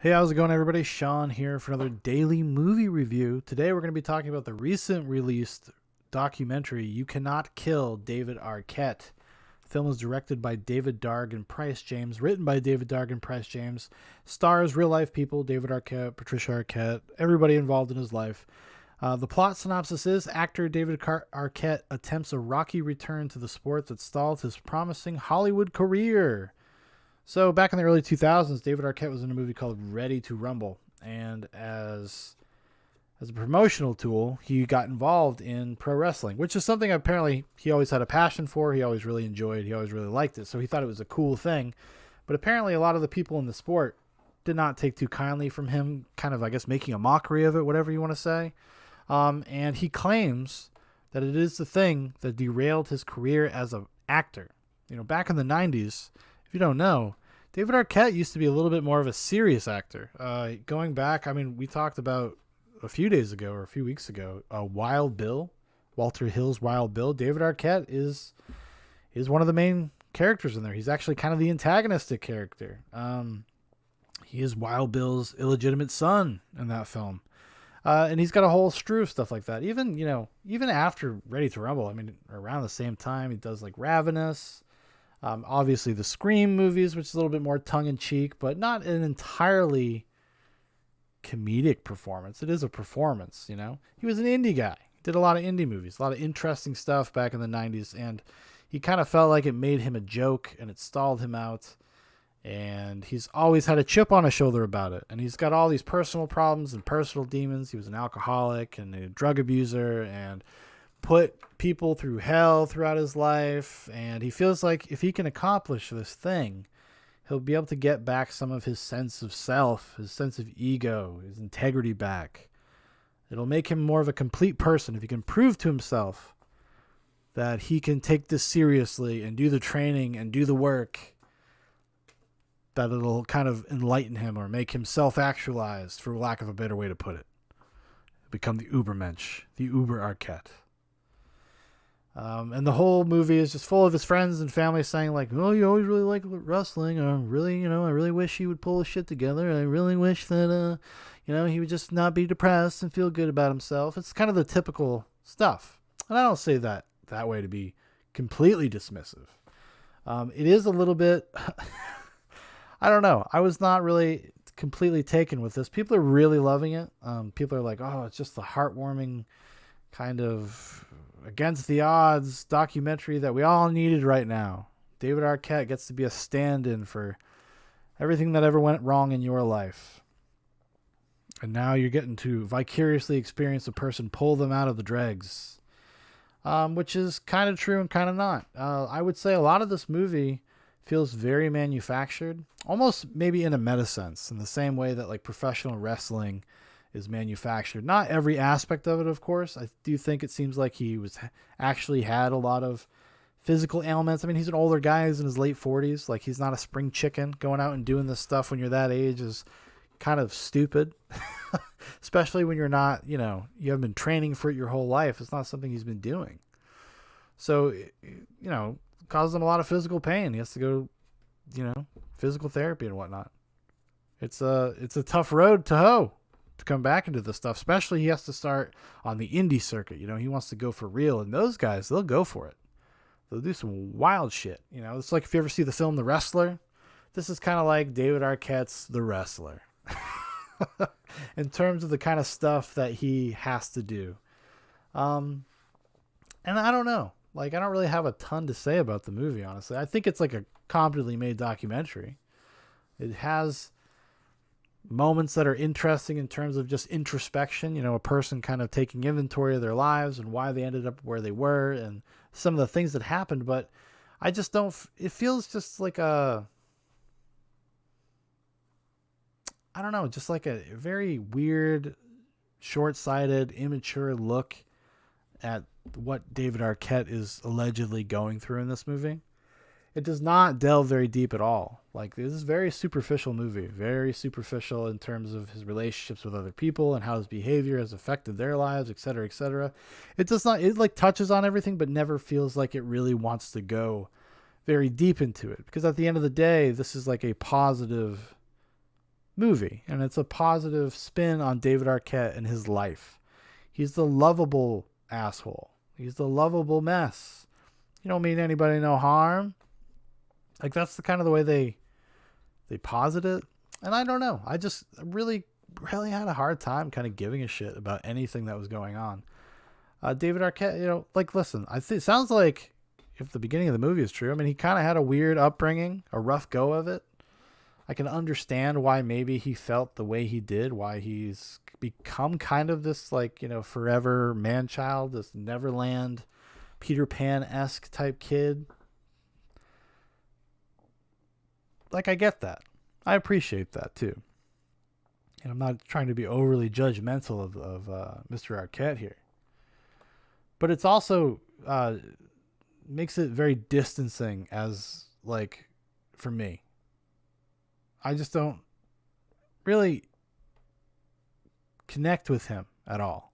Hey, how's it going, everybody? Shaun here for another daily movie review. Today, we're going to be talking about the recent released documentary, You Cannot Kill David Arquette. The film is directed by David Darg and Price James, written by David Darg and Price James, stars real life people, David Arquette, Patricia Arquette, everybody involved in his life. The plot synopsis is actor David Arquette attempts a rocky return to the sport that stalled his promising Hollywood career. So back in the early 2000s, David Arquette was in a movie called Ready to Rumble, and as a promotional tool, he got involved in pro wrestling, which is something apparently he always had a passion for. He always really enjoyed. He always really liked it, so he thought it was a cool thing. But apparently, a lot of the people in the sport did not take too kindly from him, kind of, I guess, making a mockery of it, whatever you want to say. And he claims that it is the thing that derailed his career as an actor. You know, back in the 90s, if you don't know, David Arquette used to be a little bit more of a serious actor. Going back, I mean, we talked about a few days ago or a few weeks ago, Wild Bill, Walter Hill's Wild Bill. David Arquette is one of the main characters in there. He's actually kind of the antagonistic character. He is Wild Bill's illegitimate son in that film. And he's got a whole strew of stuff like that. Even after Ready to Rumble, I mean, around the same time, he does like Ravenous. Obviously, the Scream movies, which is a little bit more tongue-in-cheek, but not an entirely comedic performance. It is a performance, you know. He was an indie guy. He did a lot of indie movies, a lot of interesting stuff back in the 90s, and he kind of felt like it made him a joke, and it stalled him out. And he's always had a chip on his shoulder about it. And he's got all these personal problems and personal demons. He was an alcoholic and a drug abuser and put people through hell throughout his life, and he feels like if he can accomplish this thing, he'll be able to get back some of his sense of self, his sense of ego, his integrity back. It'll make him more of a complete person if he can prove to himself that he can take this seriously and do the training and do the work, that it'll kind of enlighten him or make him self-actualized, for lack of a better way to put it. Become the Ubermensch, the Uber Arquette. And the whole movie is just full of his friends and family saying like, "Oh, you always really like wrestling. I really wish he would pull his shit together. I really wish that, he would just not be depressed and feel good about himself." It's kind of the typical stuff. And I don't say that way to be completely dismissive. It is a little bit, I don't know. I was not really completely taken with this. People are really loving it. People are like, "Oh, it's just the heartwarming kind of against the odds documentary that we all needed right now." David Arquette gets to be a stand-in for everything that ever went wrong in your life. And now you're getting to vicariously experience a person pull them out of the dregs, which is kind of true and kind of not. I would say a lot of this movie feels very manufactured, almost maybe in a meta sense, in the same way that like professional wrestling is manufactured. Not every aspect of it, of course. I do think it seems like he was actually had a lot of physical ailments. I mean, he's an older guy. He's in his late 40s. Like, he's not a spring chicken. Going out and doing this stuff when you're that age is kind of stupid. Especially when you're not, you haven't been training for it your whole life. It's not something he's been doing. So, causes him a lot of physical pain. He has to go, physical therapy and whatnot. It's a tough road to hoe to come back into this stuff, especially he has to start on the indie circuit. He wants to go for real, and those guys, they'll go for it. They'll do some wild shit. It's like if you ever see the film The Wrestler, this is kind of like David Arquette's The Wrestler in terms of the kind of stuff that he has to do. And I don't know, like, I don't really have a ton to say about the movie, honestly. I think it's like a competently made documentary. It has moments that are interesting in terms of just introspection, a person kind of taking inventory of their lives and why they ended up where they were and some of the things that happened. But I just don't, it feels just like just like a very weird, short-sighted, immature look at what David Arquette is allegedly going through in this movie. It does not delve very deep at all. Like, this is a very superficial movie, very superficial in terms of his relationships with other people and how his behavior has affected their lives, et cetera, et cetera. It does not, it like touches on everything, but never feels like it really wants to go very deep into it. Because at the end of the day, this is like a positive movie, and it's a positive spin on David Arquette and his life. He's the lovable asshole. He's the lovable mess. You don't mean anybody no harm. Like, that's the kind of the way they posit it. And I don't know. I just really had a hard time kind of giving a shit about anything that was going on. David Arquette, like, listen, it sounds like, if the beginning of the movie is true, I mean, he kind of had a weird upbringing, a rough go of it. I can understand why maybe he felt the way he did, why he's become kind of this, like, forever man-child, this Neverland, Peter Pan-esque type kid. Like, I get that. I appreciate that, too. And I'm not trying to be overly judgmental of Mr. Arquette here. But it's also makes it very distancing as, like, for me. I just don't really connect with him at all.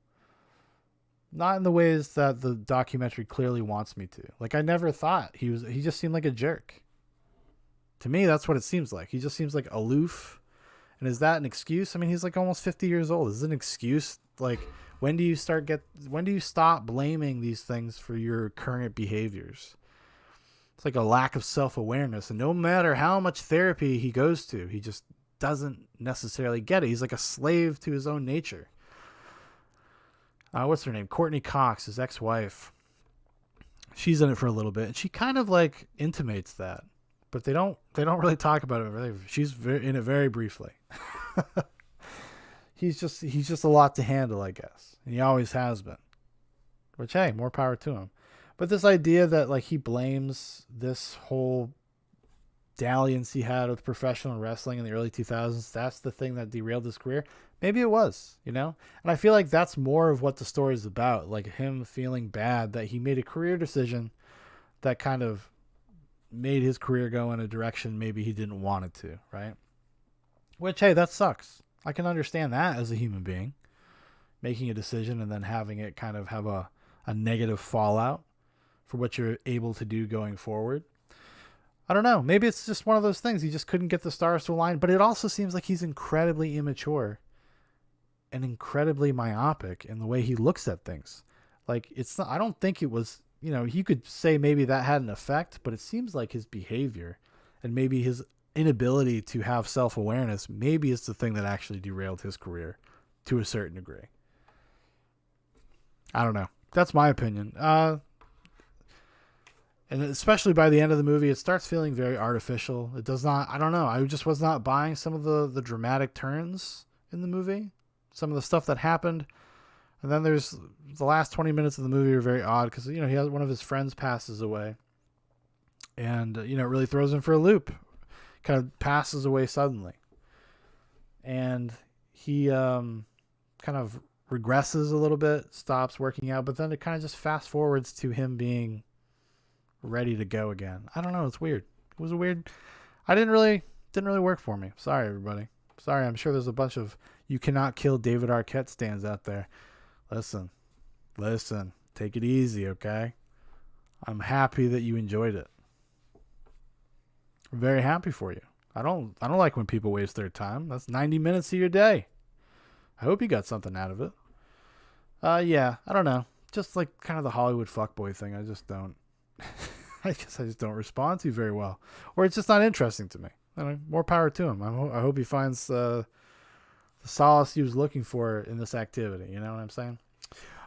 Not in the ways that the documentary clearly wants me to. Like, I never thought he just seemed like a jerk. To me, that's what it seems like. He just seems like aloof. And is that an excuse? I mean, he's like almost 50 years old. Is it an excuse? Like, when do you stop blaming these things for your current behaviors? It's like a lack of self-awareness. And no matter how much therapy he goes to, he just doesn't necessarily get it. He's like a slave to his own nature. What's her name? Courtney Cox, his ex-wife. She's in it for a little bit. And she kind of like intimates that. But they don't really talk about it. She's in it very briefly. He's just a lot to handle, I guess. And he always has been. Which, hey, more power to him. But this idea that, like, he blames this whole dalliance he had with professional wrestling in the early 2000s, that's the thing that derailed his career. Maybe it was, And I feel like that's more of what the story is about. Like, him feeling bad that he made a career decision that kind of made his career go in a direction maybe he didn't want it to, right? Which, hey, that sucks. I can understand that as a human being. Making a decision and then having it kind of have a negative fallout for what you're able to do going forward. I don't know. Maybe it's just one of those things. He just couldn't get the stars to align. But it also seems like he's incredibly immature and incredibly myopic in the way he looks at things. Like, it's not, I don't think it was, you could say maybe that had an effect, but it seems like his behavior and maybe his inability to have self-awareness maybe is the thing that actually derailed his career to a certain degree. I don't know. That's my opinion. And especially by the end of the movie, it starts feeling very artificial. It does not, I don't know. I just was not buying some of the dramatic turns in the movie. Some of the stuff that happened. And then there's the last 20 minutes of the movie are very odd because, he has one of his friends passes away. And, it really throws him for a loop. Kind of passes away suddenly. And he kind of regresses a little bit, stops working out, but then it kind of just fast forwards to him being ready to go again. I don't know. It's weird. It was a weird. Didn't really work for me. Sorry, everybody. Sorry. I'm sure there's a bunch of you cannot kill David Arquette stands out there. Listen, take it easy. Okay. I'm happy that you enjoyed it. I'm very happy for you. I don't like when people waste their time. That's 90 minutes of your day. I hope you got something out of it. Yeah, I don't know. Just like kind of the Hollywood fuckboy thing. I just don't. I guess I just don't respond to very well, or it's just not interesting to me. More power to him. I hope he finds the solace he was looking for in this activity. You know what I'm saying?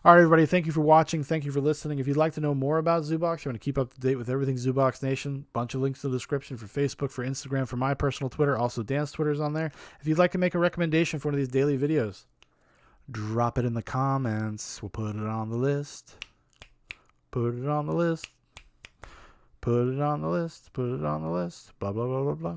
All right, everybody. Thank you for watching. Thank you for listening. If you'd like to know more about Zoobox, you want to keep up to date with everything Zoobox Nation, bunch of links in the description for Facebook, for Instagram, for my personal Twitter. Also, Dan's Twitter's on there. If you'd like to make a recommendation for one of these daily videos, drop it in the comments. We'll put it on the list. Put it on the list. Put it on the list. Put it on the list. Blah, blah, blah, blah, blah.